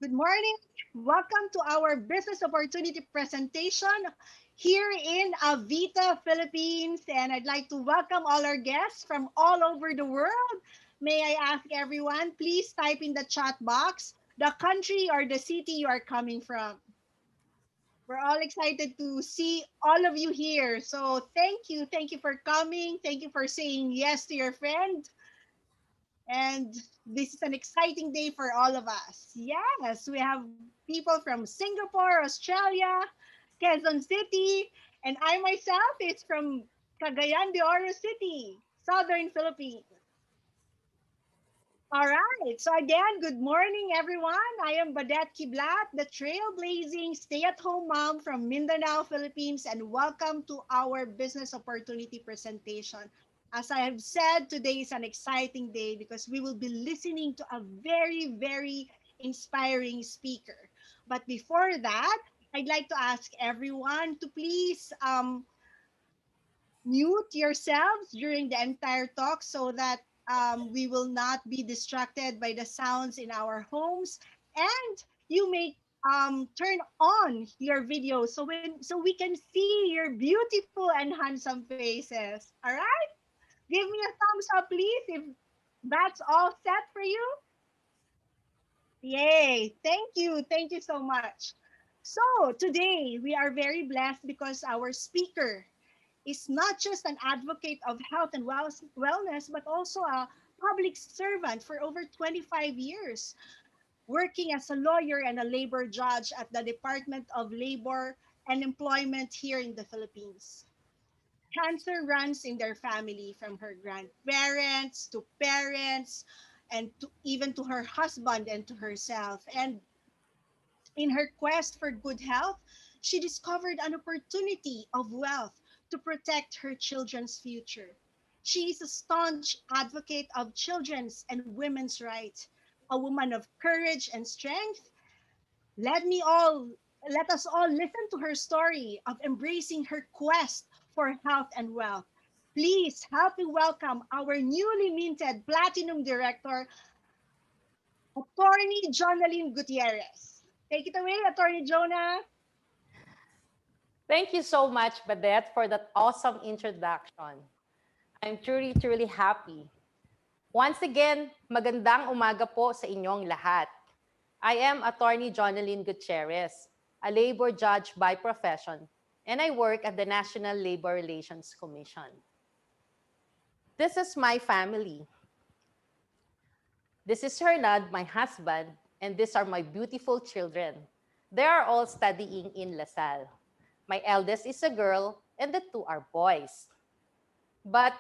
Good morning. Welcome to our business opportunity presentation here in Avita, Philippines. And I'd like to welcome all our guests from all over the world. May I ask everyone, please type in the chat box the country or the city you are coming from. We're all excited to see all of you here. So thank you. Thank you for coming. Thank you for saying yes to your friend. And this is an exciting day for all of us. Yes, we have people from Singapore, Australia, Quezon City, and I myself is from Cagayan de Oro City, Southern Philippines. All right. So again, good morning, everyone. I am Badet Kiblat, the trailblazing stay-at-home mom from Mindanao, Philippines, and welcome to our business opportunity presentation. As I have said, today is an exciting day because we will be listening to a very, very inspiring speaker. But before that, I'd like to ask everyone to please mute yourselves during the entire talk so that we will not be distracted by the sounds in our homes, and you may turn on your video so we can see your beautiful and handsome faces. All right, give me a thumbs up please if that's all set for you. Yay, thank you so much. So today we are very blessed because our speaker is not just an advocate of health and wellness, but also a public servant for over 25 years, working as a lawyer and a labor judge at the Department of Labor and Employment here in the Philippines. Cancer runs in their family from her grandparents to parents and even to her husband and to herself. And in her quest for good health, she discovered an opportunity of wealth to protect her children's future. She is a staunch advocate of children's and women's rights, a woman of courage and strength. Let me all Let us all listen to her story of embracing her quest for health and wealth. Please help me welcome our newly minted platinum director, Attorney Jonalyn Gutierrez. Take it away, Attorney Jonah. Thank you so much, Badette, for that awesome introduction. I'm truly happy. Once again, magandang umaga po sa inyong lahat. I am Attorney Jonalyn Gutierrez, a labor judge by profession, and I work at the National Labor Relations Commission. This is my family. This is Hernad, my husband, and these are my beautiful children. They are all studying in LaSalle. My eldest is a girl, and the two are boys. But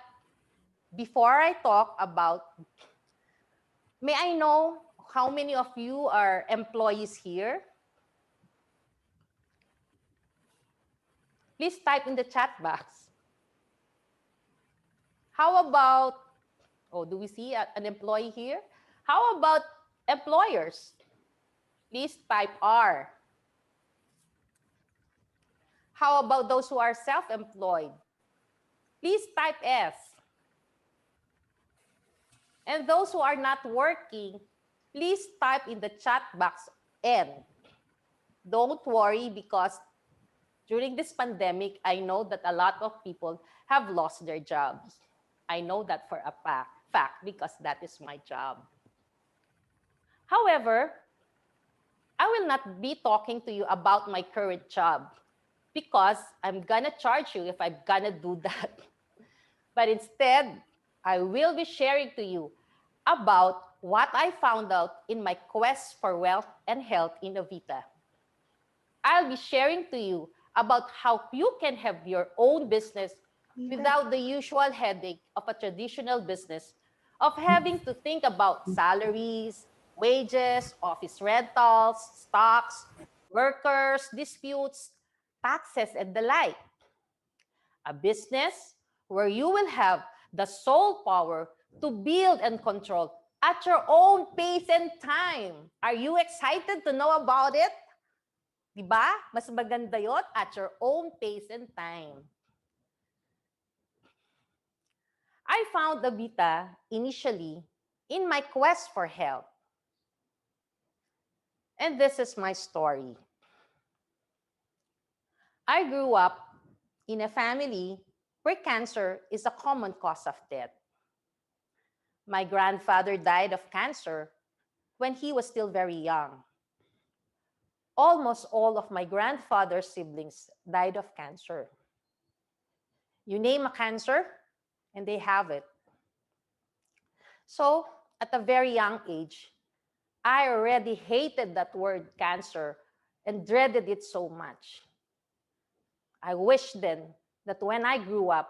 before I talk about, may I know how many of you are employees here? Please type in the chat box. How about, oh, do we see an employee here? How about employers? Please type R. How about those who are self-employed? Please type S. And those who are not working, please type in the chat box N. Don't worry, because during this pandemic, I know that a lot of people have lost their jobs. I know that for a fact because that is my job. However, I will not be talking to you about my current job because I'm gonna charge you if I'm gonna do that. But instead, I will be sharing to you about what I found out in my quest for wealth and health in Avita. I'll be sharing to you about how you can have your own business without the usual headache of a traditional business of having to think about salaries, wages, office rentals, stocks, workers, disputes, taxes, and the like. A business where you will have the sole power to build and control at your own pace and time. Are you excited to know about it? Diba? Mas maganda yon at your own pace and time. I found the Vita initially in my quest for health. And this is my story. I grew up in a family where cancer is a common cause of death. My grandfather died of cancer when he was still very young. Almost all of my grandfather's siblings died of cancer. You name a cancer, and they have it. So, at a very young age, I already hated that word cancer and dreaded it so much. I wished then that when I grew up,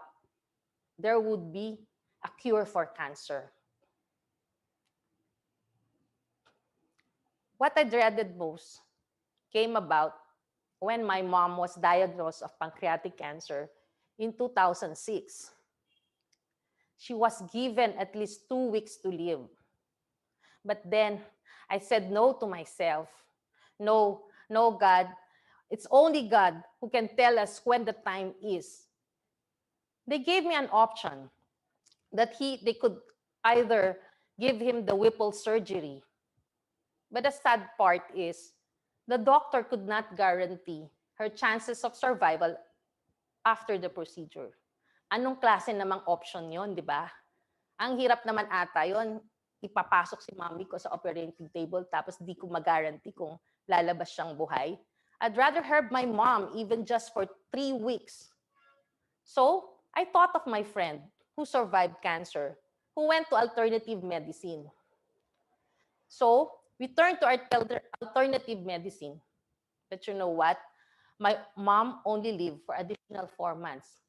there would be a cure for cancer. What I dreaded most came about when my mom was diagnosed of pancreatic cancer in 2006. She was given at least 2 weeks to live. But then I said no to myself. No, no, God. It's only God who can tell us when the time is. They gave me an option that they could either give him the Whipple surgery. But the sad part is the doctor could not guarantee her chances of survival after the procedure. Anong klase namang option yon, di ba? Ang hirap naman ata yon, ipapasok si mami ko sa operating table tapos di ko mag-guarantee kung lalabas siyang buhay. I'd rather have my mom even just for 3 weeks. So, I thought of my friend who survived cancer, who went to alternative medicine. So, we turned to alternative medicine. But you know what? My mom only lived for additional 4 months.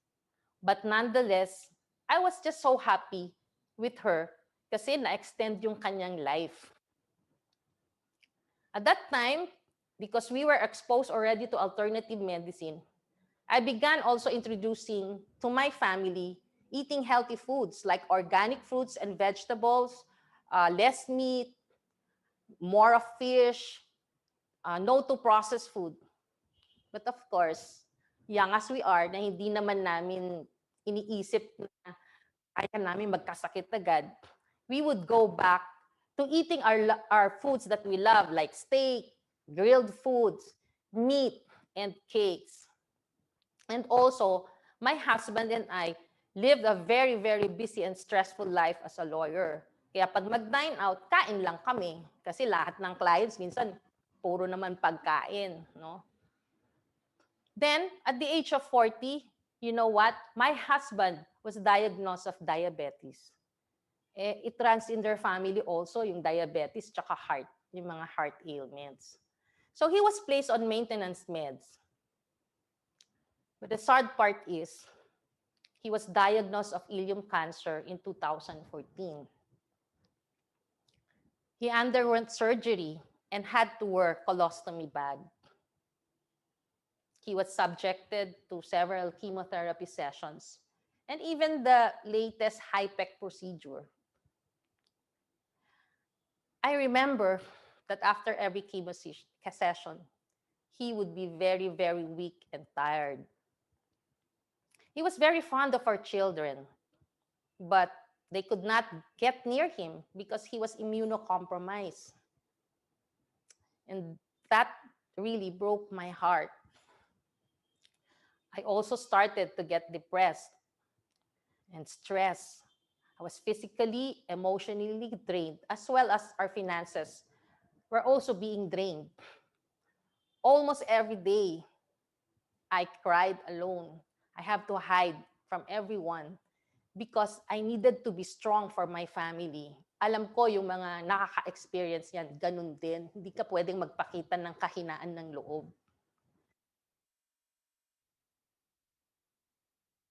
But nonetheless, I was just so happy with her kasi na-extend yung kanyang life. At that time, because we were exposed already to alternative medicine, I began also introducing to my family eating healthy foods like organic fruits and vegetables, less meat, more of fish, no to processed food. But of course, young as we are, na hindi naman namin iniisip na kaya namin magkasakit agad, we would go back to eating our foods that we love, like steak, grilled foods, meat, and cakes. And also, my husband and I lived a very, very busy and stressful life as a lawyer. Kaya pag mag-dine out, kain lang kami. Kasi lahat ng clients, minsan, puro naman pagkain. No? Then, at the age of 40, you know what? My husband was diagnosed of diabetes. It runs in their family also, yung diabetes, tsaka heart, yung mga heart ailments. So he was placed on maintenance meds. But the sad part is, he was diagnosed of ileum cancer in 2014. He underwent surgery and had to wear colostomy bag. He was subjected to several chemotherapy sessions and even the latest high-tech procedure. I remember that after every chemo session, he would be very, very weak and tired. He was very fond of our children, but they could not get near him because he was immunocompromised. And that really broke my heart. I also started to get depressed and stressed. I was physically, emotionally drained, as well as our finances were also being drained. Almost every day, I cried alone. I have to hide from everyone because I needed to be strong for my family. Alam ko yung mga nakaka-experience yan, ganun din. Hindi ka pwedeng magpakita ng kahinaan ng loob.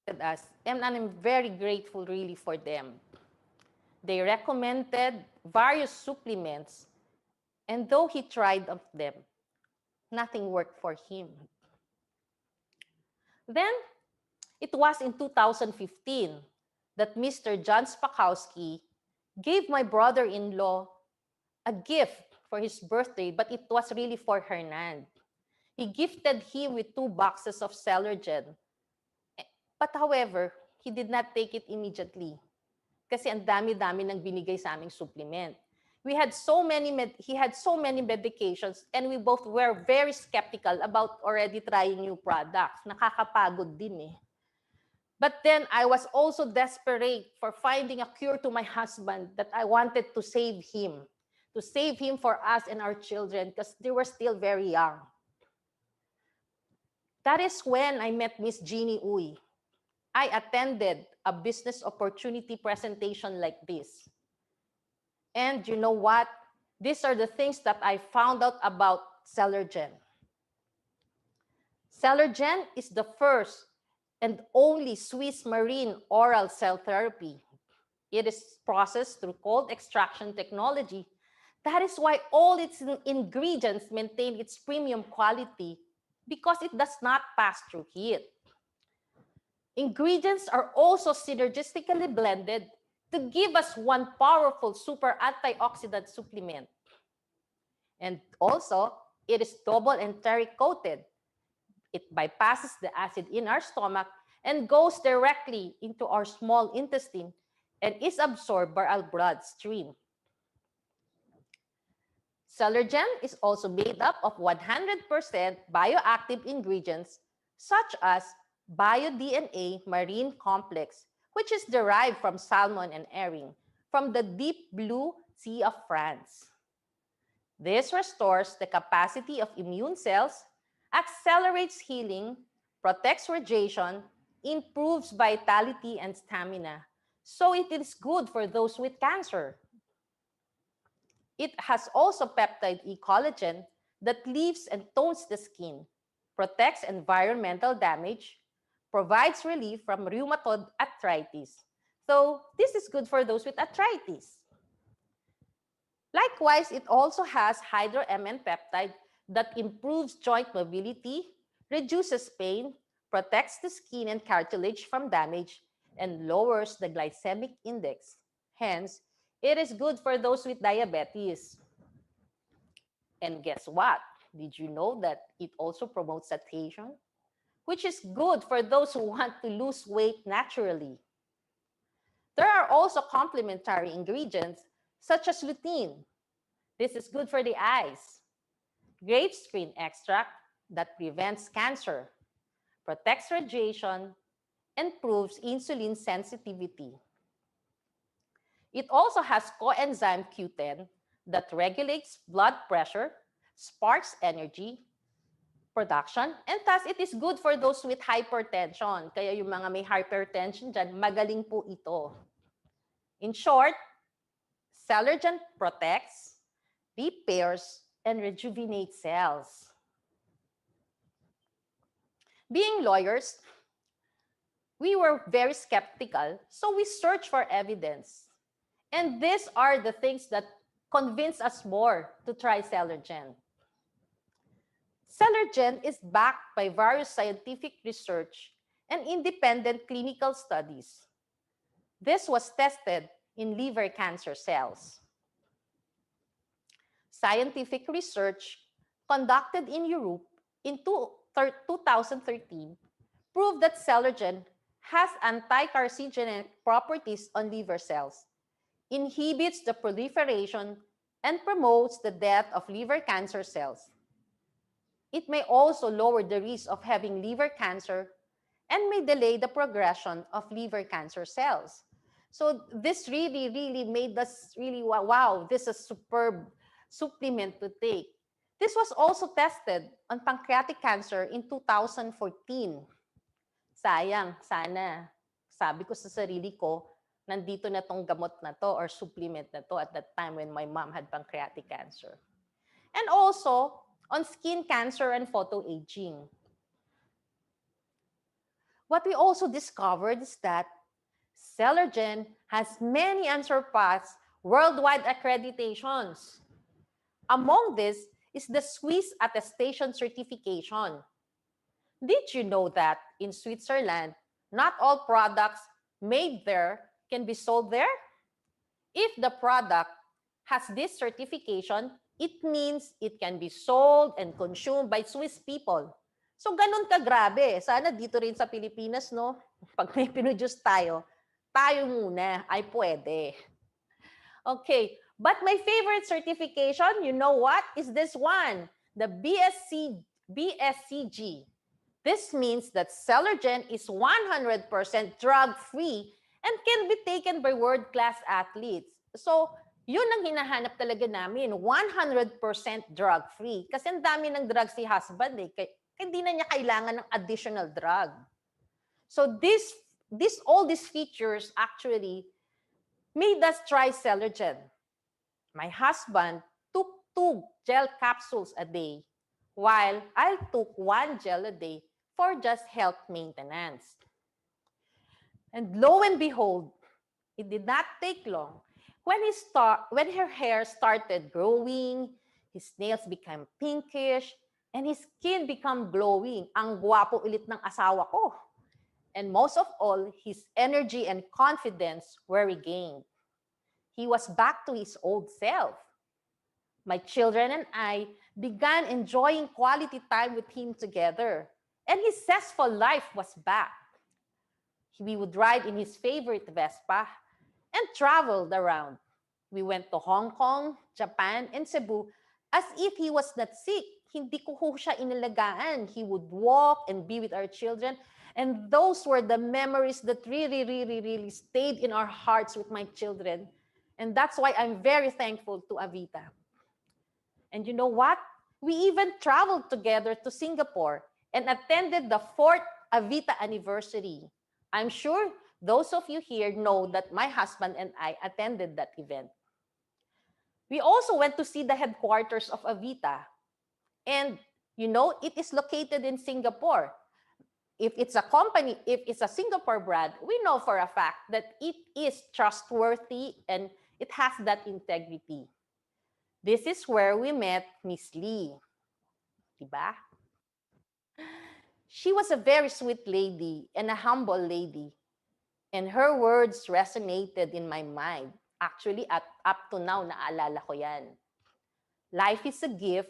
Us, and I'm very grateful really for them. They recommended various supplements, and though he tried of them, nothing worked for him. Then, it was in 2015 that Mr. John Spakowski gave my brother-in-law a gift for his birthday, but it was really for Hernan. He gifted him with 2 boxes of Celergen. But however, he did not take it immediately. Kasi ang dami-dami nang binigay sa aming supplement. He had so many medications, and we both were very skeptical about already trying new products. Nakakapagod din eh. But then I was also desperate for finding a cure to my husband, that I wanted to save him for us and our children, because they were still very young. That is when I met Miss Jeannie Uy. I attended a business opportunity presentation like this. And you know what? These are the things that I found out about Celergen. Celergen is the first and only Swiss marine oral cell therapy. It is processed through cold extraction technology. That is why all its ingredients maintain its premium quality, because it does not pass through heat. Ingredients are also synergistically blended to give us one powerful super antioxidant supplement. And also, it is double enteric coated. It bypasses the acid in our stomach and goes directly into our small intestine and is absorbed by our bloodstream. Celergen is also made up of 100% bioactive ingredients such as bio-DNA marine complex, which is derived from salmon and herring from the deep blue Sea of France. This restores the capacity of immune cells, accelerates healing, protects radiation, improves vitality and stamina. So it is good for those with cancer. It has also peptide E collagen that leaves and tones the skin, protects environmental damage, provides relief from rheumatoid arthritis. So this is good for those with arthritis. Likewise, it also has hydro-MN peptide that improves joint mobility, reduces pain, protects the skin and cartilage from damage, and lowers the glycemic index. Hence, it is good for those with diabetes. And guess what? Did you know that it also promotes satiation? Which is good for those who want to lose weight naturally. There are also complementary ingredients such as lutein. This is good for the eyes. Grape screen extract that prevents cancer, protects radiation, and improves insulin sensitivity. It also has coenzyme Q10 that regulates blood pressure, sparks energy, production, and thus it is good for those with hypertension. Kaya yung mga may hypertension dyan, magaling po ito. In short, Celergen protects, repairs, and rejuvenates cells. Being lawyers, we were very skeptical, so we searched for evidence. And these are the things that convince us more to try Celergen. Celergen is backed by various scientific research and independent clinical studies. This was tested in liver cancer cells. Scientific research conducted in Europe in 2013 proved that Celergen has anti-carcinogenic properties on liver cells, inhibits the proliferation, and promotes the death of liver cancer cells. It may also lower the risk of having liver cancer and may delay the progression of liver cancer cells. So this really made us really, wow, this is a superb supplement to take. This was also tested on pancreatic cancer in 2014. Sayang, sana, sabi ko sa sarili ko, nandito na tong gamot na to or supplement na to at that time when my mom had pancreatic cancer. And also, on skin cancer and photoaging. What we also discovered is that Celergen has many unsurpassed worldwide accreditations. Among this is the Swiss attestation certification. Did you know that in Switzerland, not all products made there can be sold there? If the product has this certification, it means it can be sold and consumed by Swiss people. So ganun kagrabe. Sana dito rin sa Pilipinas, no? Pag may pinujuice tayo, tayo muna ay pwede. Okay, But my favorite certification, you know what, is this one, the BSCG. This means that Celergen is 100% drug-free and can be taken by world-class athletes. So, yun ang hinahanap talaga namin, 100% drug-free. Kasi ang dami ng drugs si husband eh. Hindi na niya kailangan ng additional drug. So, all these features actually made us try Celergen. My husband took 2 gel capsules a day, while I took 1 gel a day for just health maintenance. And lo and behold, it did not take long. When her hair started growing, his nails became pinkish, and his skin became glowing. Ang gwapo ulit ng asawa ko. And most of all, his energy and confidence were regained. He was back to his old self. My children and I began enjoying quality time with him together, and his zestful life was back. We would ride in his favorite Vespa and traveled around. We went to Hong Kong, Japan, and Cebu as if he was not sick. Hindi ko siya inalagaan. He would walk and be with our children. And those were the memories that really, really, really stayed in our hearts with my children. And that's why I'm very thankful to Avita. And you know what? We even traveled together to Singapore and attended the 4th Avita anniversary. I'm sure those of you here know that my husband and I attended that event. We also went to see the headquarters of Avita. And you know, it is located in Singapore. If it's a Singapore brand, we know for a fact that it is trustworthy and it has that integrity. This is where we met Miss Lee. Diba? She was a very sweet lady and a humble lady. And her words resonated in my mind. Actually, up to now, naalala ko yan. Life is a gift,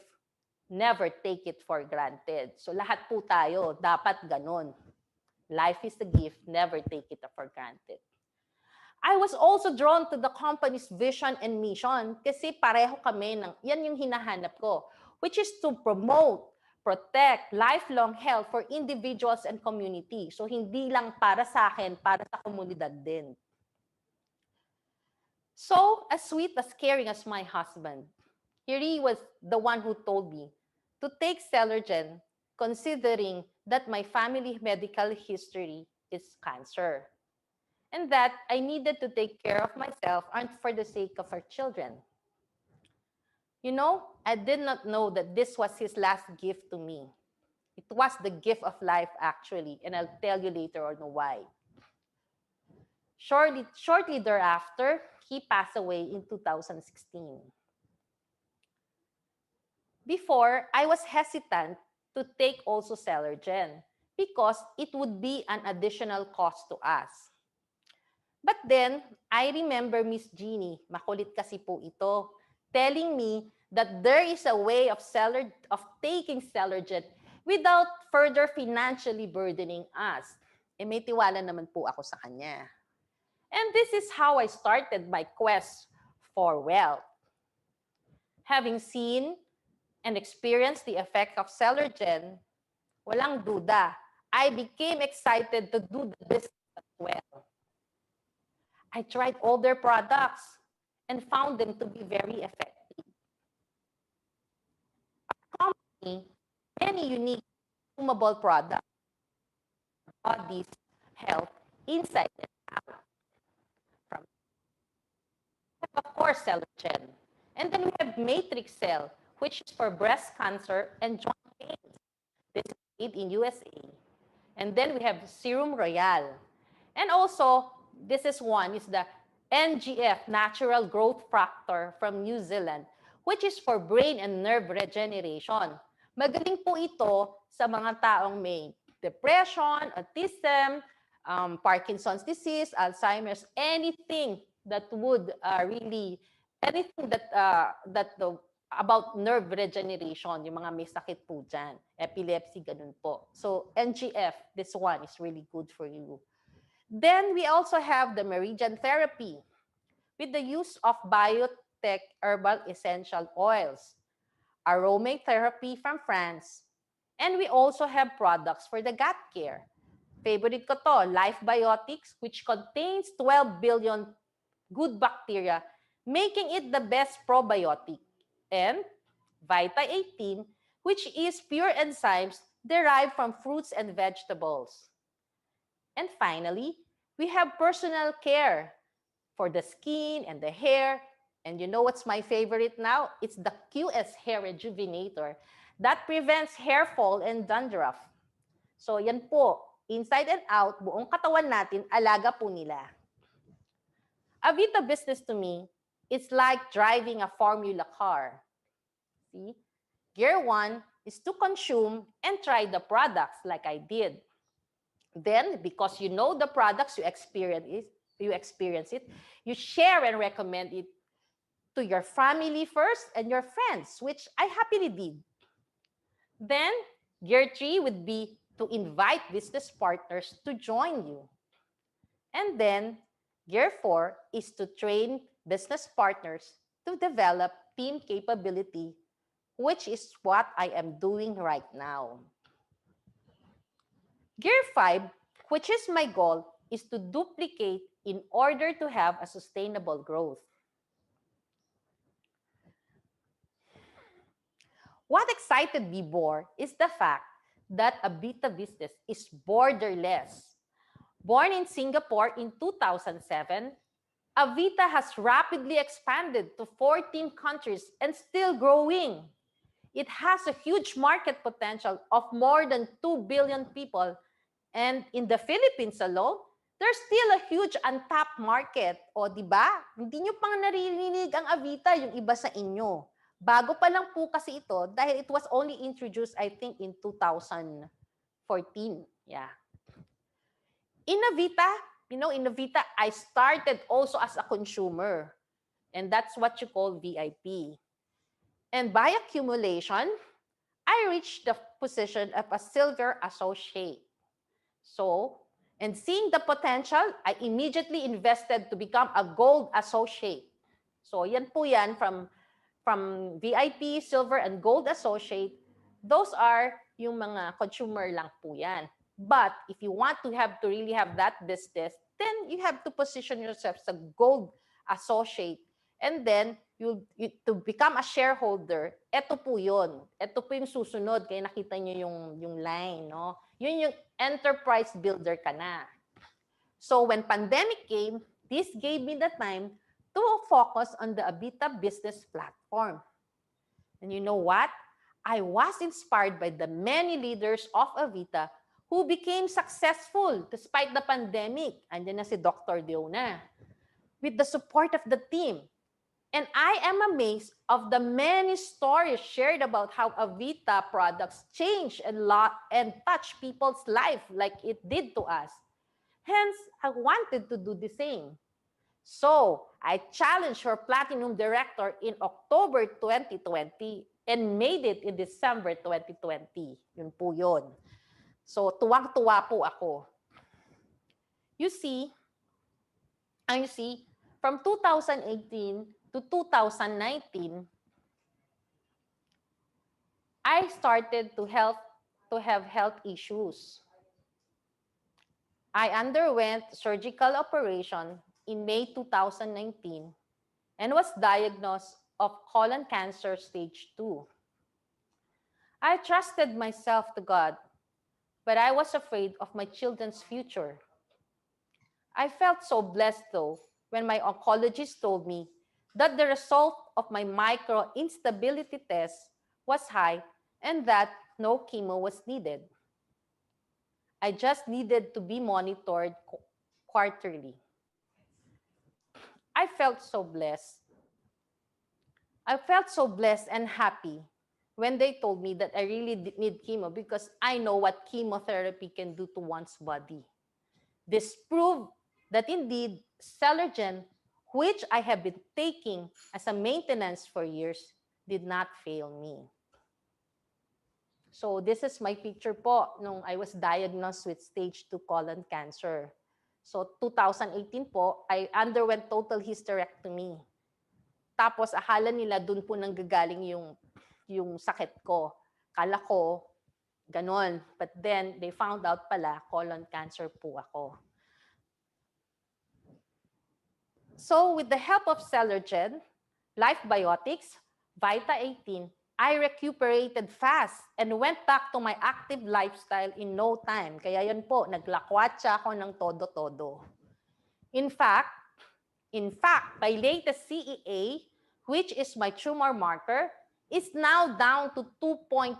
never take it for granted. So lahat po tayo, dapat ganun. Life is a gift, never take it for granted. I was also drawn to the company's vision and mission kasi pareho kami yan yung hinahanap ko, which is to promote, protect lifelong health for individuals and community. So hindi lang para sa akin, para sa komunidad din. So as sweet as caring as my husband, he was the one who told me to take Celergen considering that my family medical history is cancer. And that I needed to take care of myself and for the sake of our children. You know, I did not know that this was his last gift to me. It was the gift of life, actually, and I'll tell you later on why. Shortly thereafter, he passed away in 2016. Before, I was hesitant to take also Celergen because it would be an additional cost to us. But then, I remember Miss Jeannie, makulit kasi po ito, telling me that there is a way of taking Celergen without further financially burdening us. Eh, may tiwala naman po ako sa kanya. And this is how I started my quest for wealth. Having seen and experienced the effect of Celergen, walang duda, I became excited to do the business as well. I tried all their products and found them to be very effective. Our company, many unique consumable products, body's health, inside and out. From, of course, Celergen. And then we have Matrix Cell, which is for breast cancer and joint pains. This is made in USA. And then we have Serum Royale. And also, this is the NGF, Natural Growth Factor from New Zealand, which is for brain and nerve regeneration. Magaling po ito sa mga taong may depression, autism, Parkinson's disease, Alzheimer's, anything that would about nerve regeneration, yung mga may sakit po dyan, epilepsy, ganun po. So, NGF, this one is really good for you. Then, we also have the Meridian therapy with the use of high-tech herbal essential oils, aromatherapy from France, and we also have products for the gut care. Favorite ko to, Life Biotics, which contains 12 billion good bacteria, making it the best probiotic. And Vita 18, which is pure enzymes derived from fruits and vegetables. And finally, we have personal care for the skin and the hair. And you know what's my favorite now? It's the QS Hair Rejuvenator that prevents hair fall and dandruff. So yan po, inside and out, buong katawan natin, alaga po nila. Avita business to me, it's like driving a formula car. See? Gear one is to consume and try the products like I did. Then, because you know the products, you experience it, you share and recommend it to your family first and your friends, which I happily did. Then, gear three would be to invite business partners to join you. And then, gear four is to train business partners to develop team capability, which is what I am doing right now. Gear 5, which is my goal, is to duplicate in order to have a sustainable growth. What excited me more is the fact that Avita business is borderless. Born in Singapore in 2007, Avita has rapidly expanded to 14 countries and still growing. It has a huge market potential of more than 2 billion people. And in the Philippines alone, there's still a huge untapped market. O, di ba? Hindi nyo pang naririnig ang Avita, yung iba sa inyo. Bago pa lang po kasi ito dahil it was only introduced, I think, in 2014. Yeah. In Avita, in Avita, I started also as a consumer. And that's what you call VIP. And by accumulation, I reached the position of a silver associate. So, and seeing the potential, I immediately invested to become a gold associate. So, yan po yan from VIP, silver, and gold associate. Those are yung mga consumer lang po yan. But if you want to really have that business, then you have to position yourself as a gold associate. And then, to become a shareholder, eto po yun. Eto po yung susunod. Kaya nakita nyo yung line, no? Yun yung enterprise builder ka na. So when pandemic came, this gave me the time to focus on the Avita business platform. And you know what? I was inspired by the many leaders of Avita who became successful despite the pandemic. Andiyan na si Dr. Jona. With the support of the team. And I am amazed of the many stories shared about how Avita products change and touch people's life like it did to us. Hence, I wanted to do the same. So, I challenged her platinum director in October 2020 and made it in December 2020. Yun po yun. So, tuwang-tuwa po ako. You see, from 2018 to 2019, I started to have health issues. I underwent surgical operation in May 2019 and was diagnosed of colon cancer stage 2. I trusted myself to God, but I was afraid of my children's future. I felt so blessed though when my oncologist told me that the result of my micro instability test was high and that no chemo was needed. I just needed to be monitored quarterly. I felt so blessed. I felt so blessed and happy when they told me that I really need chemo because I know what chemotherapy can do to one's body. This proved that indeed Celergen, which I have been taking as a maintenance for years, did not fail me. So this is my picture po nung I was diagnosed with stage 2 colon cancer. So 2018 po, I underwent total hysterectomy. Tapos akala nila dun po nanggagaling yung sakit ko. Kala ko, ganon. But then, they found out pala, colon cancer po ako. So, with the help of Celergen, Life Biotics, Vita 18, I recuperated fast and went back to my active lifestyle in no time. Kaya yun po, naglakwatsa ako ng todo-todo. In fact, my latest CEA, which is my tumor marker, is now down to 2.3,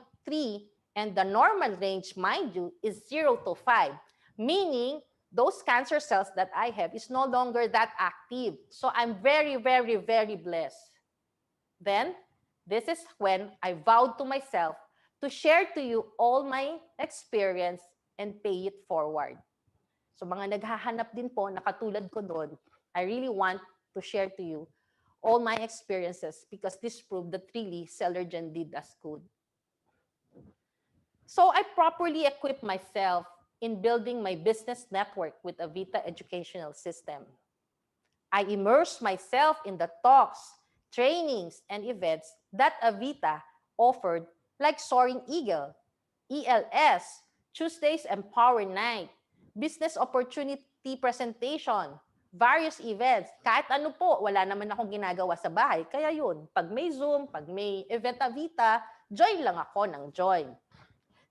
and the normal range, mind you, is 0 to 5, meaning those cancer cells that I have is no longer that active. So I'm very, very, very blessed. Then, this is when I vowed to myself to share to you all my experience and pay it forward. So mga naghahanap din po, nakatulad ko doon, I really want to share to you all my experiences because this proved that really Celergen did us good. So I properly equipped myself in building my business network with a Vita educational system. I immersed myself in the talks, trainings, and events that Avita offered, like Soaring Eagle, ELS, Tuesdays Empower Night, Business Opportunity Presentation, various events. Kahit ano po, wala naman akong ginagawa sa bahay. Kaya yun, pag may Zoom, pag may event Avita, join lang ako ng join.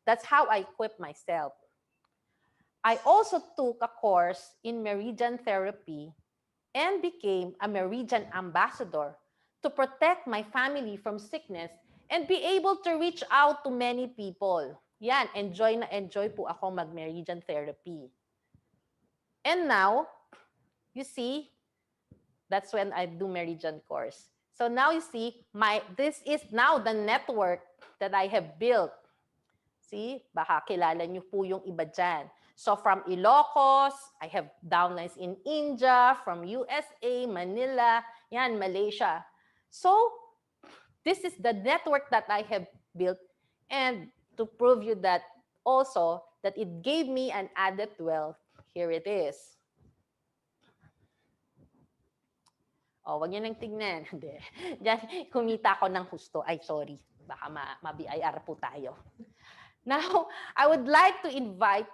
That's how I equip myself. I also took a course in Meridian Therapy and became a Meridian ambassador to protect my family from sickness and be able to reach out to many people. Yan, enjoy na enjoy po ako mag-Meridian Therapy. And now, you see, that's when I do Meridian course. So now you see, this is now the network that I have built. See, baka kilala niyo po yung iba dyan. So from Ilocos, I have downlines in India, from USA, Manila, yan, Malaysia. So this is the network that I have built, and to prove you that also that it gave me an added wealth, here it is. Oh, wag niyo nang tignan. Diyan, kumita ako ng husto. Ay, sorry. Baka ma-BIR po tayo. Now, I would like to invite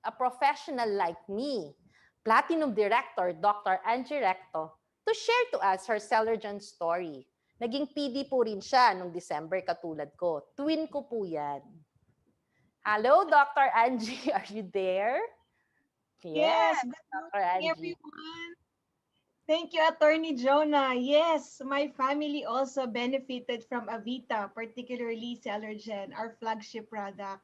a professional like me, Platinum Director Dr. Angie Recto, to share to us her Celergen story. Naging PD po rin siya nung December katulad ko. Twin ko po yan. Hello, Dr. Angie. Are you there? Yes, Yes, good Dr. morning, Angie. everyone. Thank you, Attorney Jona. Yes, my family also benefited from Avita, particularly Celergen, our flagship product.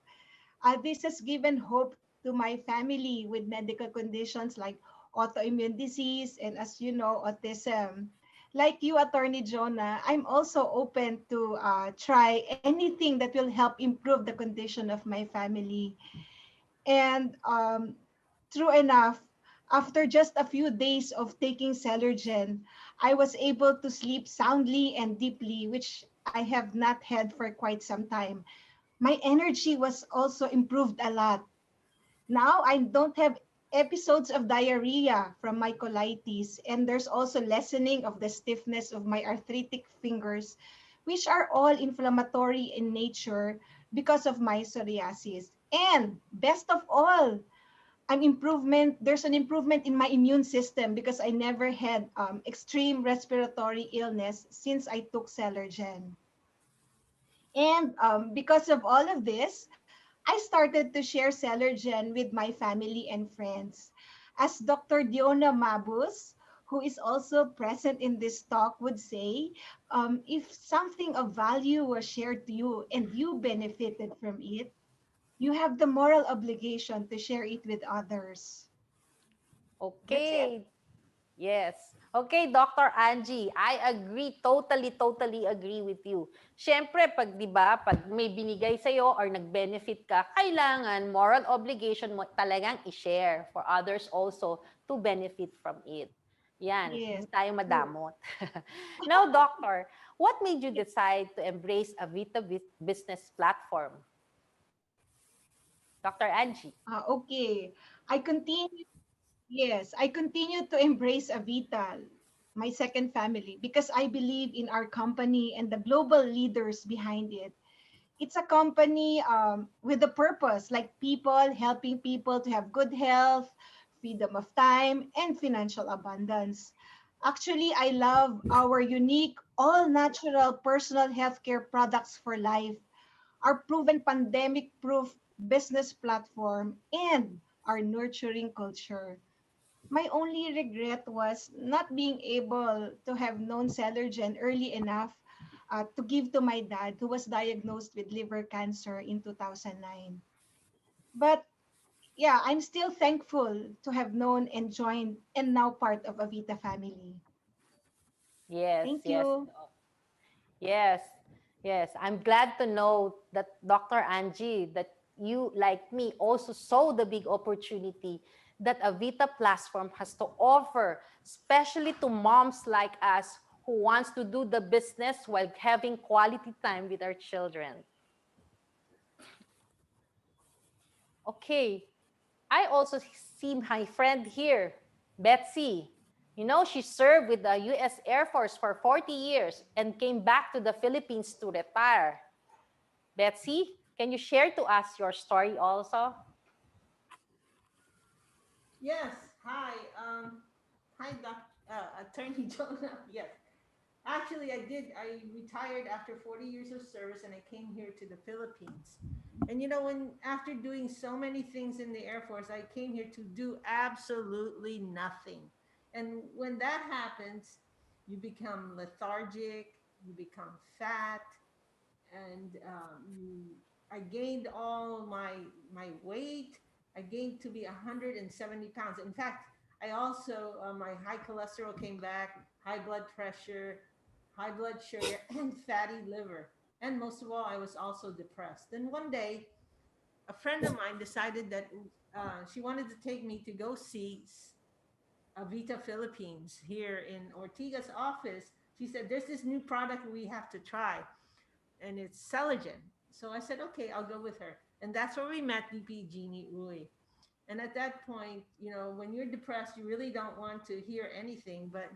This has given hope to my family with medical conditions like autoimmune disease and, as you know, autism. Like you, Attorney Jona, I'm also open to try anything that will help improve the condition of my family. And true enough, after just a few days of taking Celergen, I was able to sleep soundly and deeply, which I have not had for quite some time. My energy was also improved a lot. Now I don't have episodes of diarrhea from my colitis, and there's also lessening of the stiffness of my arthritic fingers, which are all inflammatory in nature because of my psoriasis. And best of all, there's an improvement in my immune system because I never had extreme respiratory illness since I took Celergen. And because of all of this, I started to share Celergen with my family and friends. As Dr. Diona Mabus, who is also present in this talk, would say, if something of value was shared to you and you benefited from it, you have the moral obligation to share it with others. That's it. Okay. Yes. Okay, Dr. Angie, I agree. Totally agree with you. Siyempre, pag, di ba, pag may binigay sa'yo or nag-benefit ka, kailangan moral obligation mo talagang i-share for others also to benefit from it. Yan, Yes, hindi tayo true. madamot. Now, Doctor, what made you decide to embrace a Vita business platform? Dr. Angie. Okay. I continue, yes, I continue to embrace Avita. my second family, because I believe in our company and the global leaders behind it. It's a company with a purpose, like people helping people to have good health, freedom of time, and financial abundance. Actually, I love our unique, all natural personal healthcare products for life, our proven pandemic proof business platform, and our nurturing culture. My only regret was not being able to have known Celergen early enough to give to my dad, who was diagnosed with liver cancer in 2009. But yeah, I'm still thankful to have known and joined and now part of Avita family. Yes, Thank yes, you. yes, yes. I'm glad to know that Dr. Angie, that you, like me, also saw the big opportunity that Avita platform has to offer, especially to moms like us who wants to do the business while having quality time with our children. Okay, I also see my friend here, Betsy. You know, she served with the US Air Force for 40 years and came back to the Philippines to retire. Betsy, can you share to us your story also? Yes. Hi. Hi, Attorney Jonah. Yes. Actually, I did. I retired after 40 years of service, and I came here to the Philippines. And when after doing so many things in the Air Force, I came here to do absolutely nothing. And when that happens, you become lethargic, you become fat, and I gained all my weight. I gained to be 170 pounds. In fact, I also my high cholesterol came back, high blood pressure, high blood sugar, and fatty liver. And most of all, I was also depressed. And one day, a friend of mine decided that she wanted to take me to go see Avita Philippines here in Ortiga's office. She said, "There's this new product we have to try, and it's Celergen." So I said, "Okay, I'll go with her." And that's where we met DP Jeannie Uy. And at that point, when you're depressed, you really don't want to hear anything. But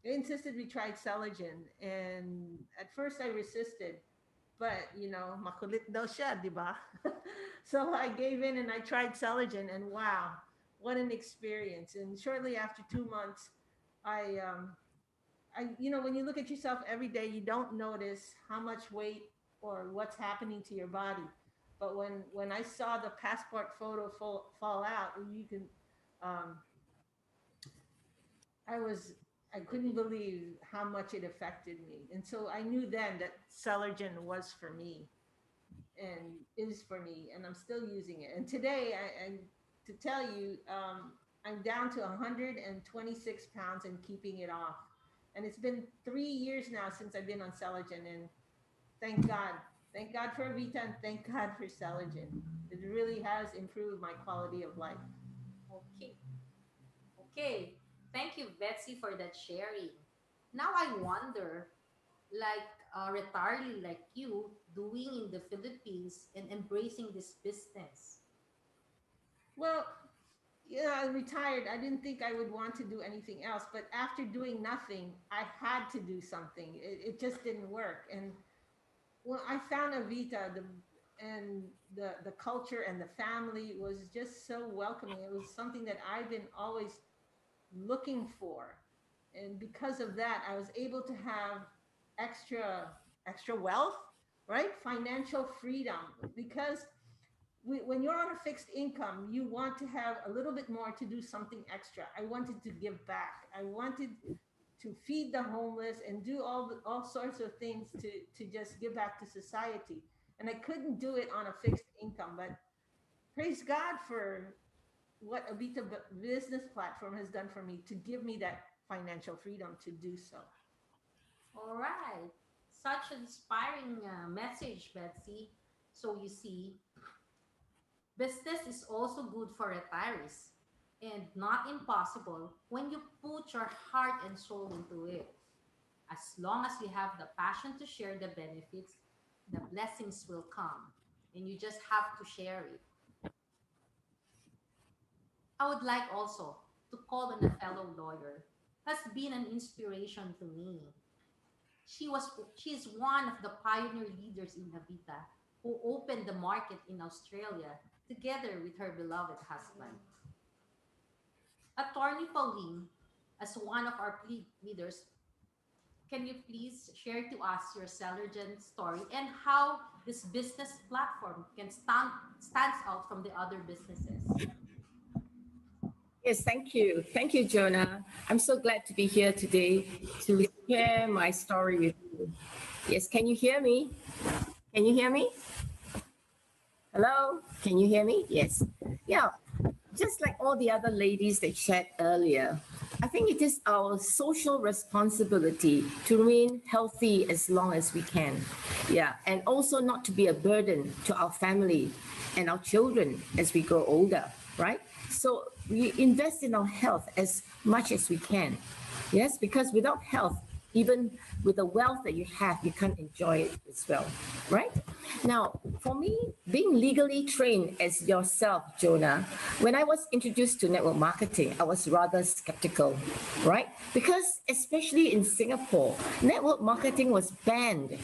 they insisted we tried Celergen. And at first I resisted. But, makulit daw siya, di ba? So I gave in and I tried Celergen. And wow, what an experience. And shortly after 2 months, I when you look at yourself every day, you don't notice how much weight or what's happening to your body. But when I saw the passport photo fall out, you can, um, I was, I couldn't believe how much it affected me. And so I knew then that Celergen was for me and is for me, and I'm still using it. And today, to tell you, I'm down to 126 pounds and keeping it off. And it's been 3 years now since I've been on Celergen, and thank God, thank God for Vita, and thank God for Celergen. It really has improved my quality of life. Okay. Okay. Thank you, Betsy, for that sharing. Now I wonder, like a retiree like you, doing in the Philippines and embracing this business. Well, yeah, I retired. I didn't think I would want to do anything else, but after doing nothing, I had to do something. It just didn't work. And well, I found Avita, and the culture and the family was just so welcoming. It was something that I've been always looking for, and because of that, I was able to have extra wealth, right? Financial freedom, because when you're on a fixed income, you want to have a little bit more to do something extra. I wanted to give back. I wanted to feed the homeless and do all sorts of things to just give back to society. And I couldn't do it on a fixed income, but praise God for what Avita business platform has done for me to give me that financial freedom to do so. All right. Such an inspiring message, Betsy. So you see, business is also good for retirees and not impossible when you put your heart and soul into it. As long as you have the passion to share the benefits, the blessings will come and you just have to share it. I would like also to call on a fellow lawyer. has been an inspiration to me. She was she is one of the pioneer leaders in Avita who opened the market in Australia together with her beloved husband. Attorney Pauline, as one of our leaders, can you please share to us your Celergen story and how this business platform can stands out from the other businesses? Yes, thank you. Thank you, Jonah. I'm so glad to be here today to share my story with you. Yes, can you hear me? Can you hear me? Hello? Can you hear me? Yes. Yeah, just like all the other ladies that shared earlier, I think it is our social responsibility to remain healthy as long as we can. Yeah, and also not to be a burden to our family and our children as we grow older, right? So we invest in our health as much as we can. Yes, because without health, even with the wealth that you have, you can't enjoy it as well, right? Now, for me, being legally trained as yourself, Jonah, when I was introduced to network marketing, I was rather skeptical, right? Because especially in Singapore, network marketing was banned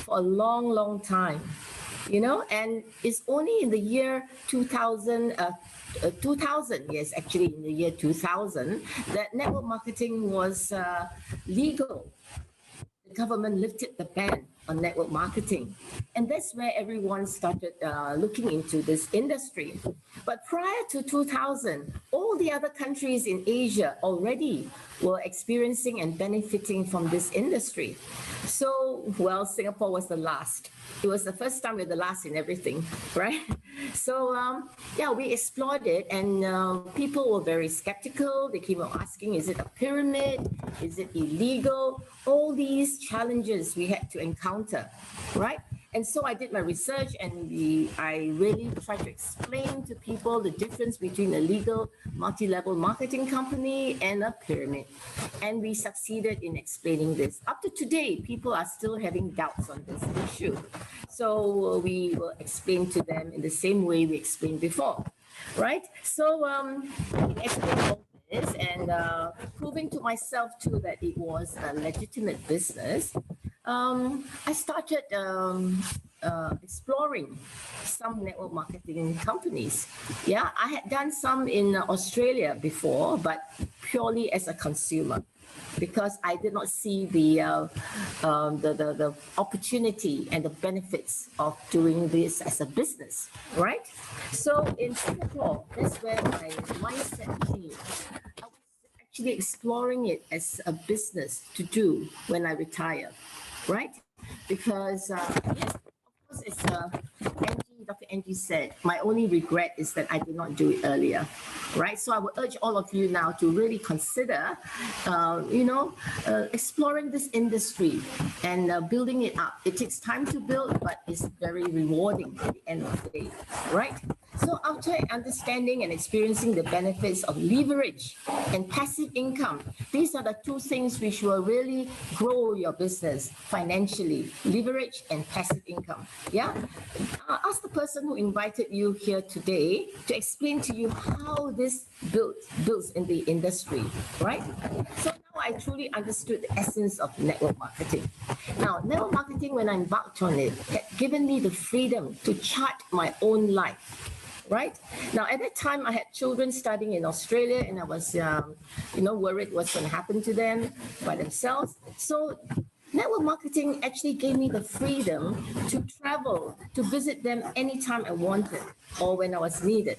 for a long, long time, and it's only in the year 2000, yes, actually in the year 2000, that network marketing was legal. The government lifted the ban on network marketing. And that's where everyone started looking into this industry. But prior to 2000, all the other countries in Asia already were experiencing and benefiting from this industry. So, well, Singapore was the last. It was the first time we're the last in everything, right? So, yeah, we explored it, and people were very skeptical. They keep on asking, is it a pyramid? Is it illegal? All these challenges we had to encounter, right? And so I did my research, and I really tried to explain to people the difference between a legal multi-level marketing company and a pyramid. And we succeeded in explaining this. Up to today, people are still having doubts on this issue. So we will explain to them in the same way we explained before, right? So I explained all this and proving to myself too that it was a legitimate business. I started exploring some network marketing companies. Yeah, I had done some in Australia before, but purely as a consumer, because I did not see the opportunity and the benefits of doing this as a business, right? So in Singapore, that's where my mindset came. I was actually exploring it as a business to do when I retire, right? Because yes, of course, it's Dr. Angie said, my only regret is that I did not do it earlier, right? So I would urge all of you now to really consider, exploring this industry and building it up. It takes time to build, but it's very rewarding at the end of the day, right? So after understanding and experiencing the benefits of leverage and passive income, these are the two things which will really grow your business financially, leverage and passive income. Yeah? Ask the person who invited you here today to explain to you how this builds in the industry, right? So now I truly understood the essence of network marketing. Now, network marketing, when I embarked on it, had given me the freedom to chart my own life. Right now, at that time, I had children studying in Australia, and I was, worried what's going to happen to them by themselves. So, network marketing actually gave me the freedom to travel, to visit them anytime I wanted or when I was needed.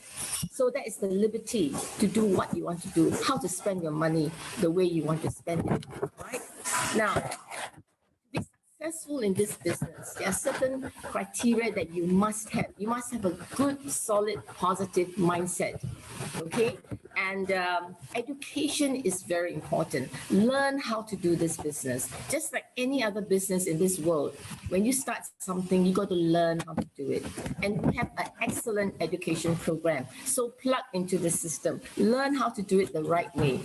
So that is the liberty to do what you want to do, how to spend your money the way you want to spend it. Right now, successful in this business, there are certain criteria that you must have. You must have a good, solid, positive mindset. Okay? And education is very important. Learn how to do this business. Just like any other business in this world, when you start something, you got to learn how to do it. And we have an excellent education program. So plug into the system. Learn how to do it the right way.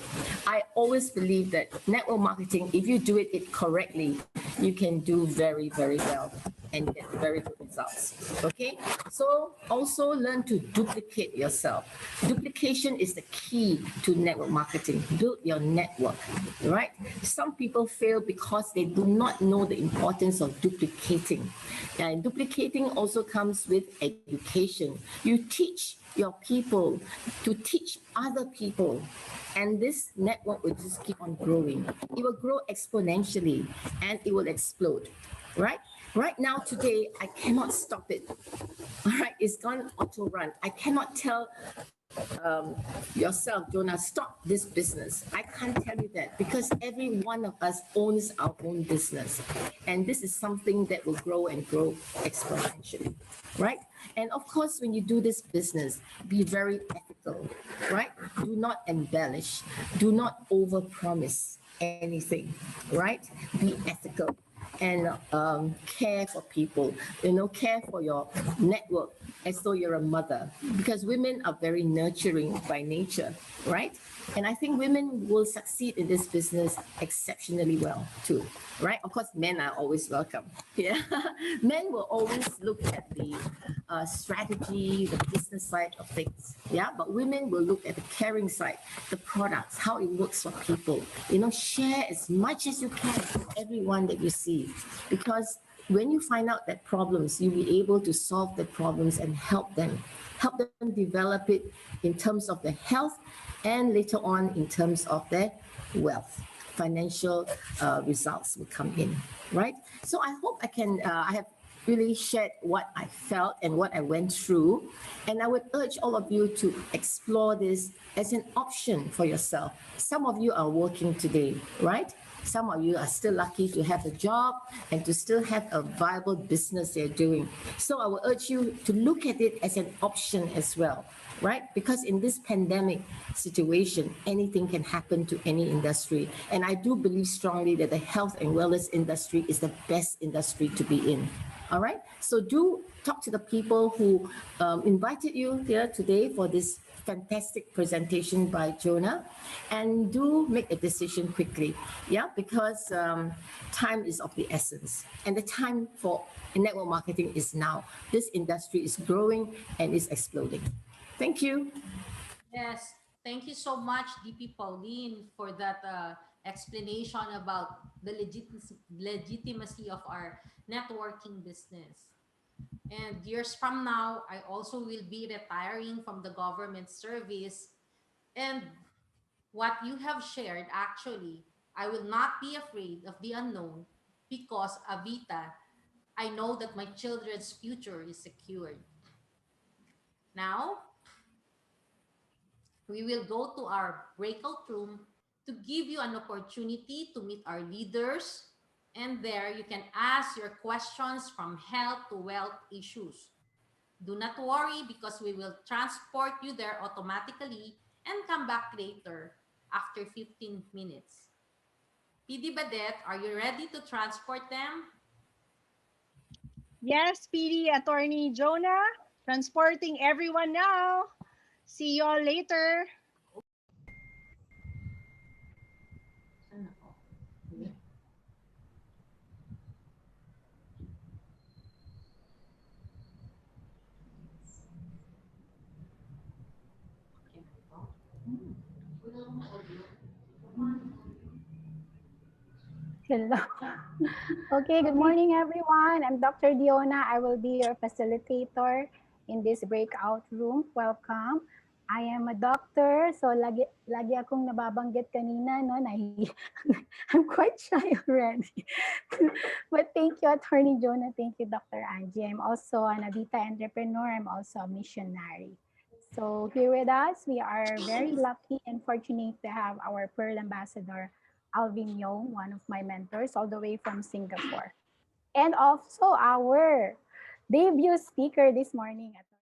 I always believe that network marketing, if you do it correctly, you can do very, very well. and get very good results. Okay, so also learn to duplicate yourself. Duplication is the key to network marketing. Build your network, right? Some people fail because they do not know the importance of duplicating. And duplicating also comes with education. You teach your people to teach other people, and this network will just keep on growing. It will grow exponentially and it will explode, right? Right now, today, I cannot stop it. All right, it's gone auto run. I cannot tell yourself, Jonah, stop this business. I can't tell you that because every one of us owns our own business. And this is something that will grow and grow exponentially, right? And of course, when you do this business, be very ethical, right? Do not embellish, do not overpromise anything, right? Be ethical and care for people, care for your network as though you're a mother, because women are very nurturing by nature, right? And I think women will succeed in this business exceptionally well too, right? Of course, men are always welcome. Yeah, men will always look at the strategy, the business side of things. Yeah, but women will look at the caring side, the products, how it works for people. Share as much as you can with everyone that you see, because when you find out that problems, you'll be able to solve the problems and help them develop it in terms of their health and later on in terms of their wealth. Financial results will come in, right? So I hope I have really shared what I felt and what I went through. And I would urge all of you to explore this as an option for yourself. Some of you are working today, right? Some of you are still lucky to have a job and to still have a viable business they're doing. So I will urge you to look at it as an option as well, right? Because in this pandemic situation, anything can happen to any industry. And I do believe strongly that the health and wellness industry is the best industry to be in. All right. So do talk to the people who invited you here today for this fantastic presentation by Jona, and do make a decision quickly. Yeah, because time is of the essence, and the time for network marketing is now. This industry is growing and is exploding. Thank you. Yes, thank you so much, DP Pauline, for that explanation about the legitimacy of our networking business. And years from now, I also will be retiring from the government service. And what you have shared, actually, I will not be afraid of the unknown because Avita, I know that my children's future is secured. Now, we will go to our breakout room to give you an opportunity to meet our leaders. And there you can ask your questions from health to wealth issues. Do not worry because we will transport you there automatically and come back later after 15 minutes. PD Badet, are you ready to transport them? Yes, PD Attorney Jonah, transporting everyone now. See you all later. Hello. Okay, good morning, everyone. I'm Dr. Diona. I will be your facilitator in this breakout room. Welcome. I am a doctor, so lagi akong nababanggit kanina, no? I'm quite shy already. But thank you, Attorney Jonah. Thank you, Dr. Angie. I'm also an Avita entrepreneur. I'm also a missionary. So here with us, we are very lucky and fortunate to have our Pearl Ambassador, Alvin Yong, one of my mentors, all the way from Singapore. And also our debut speaker this morning.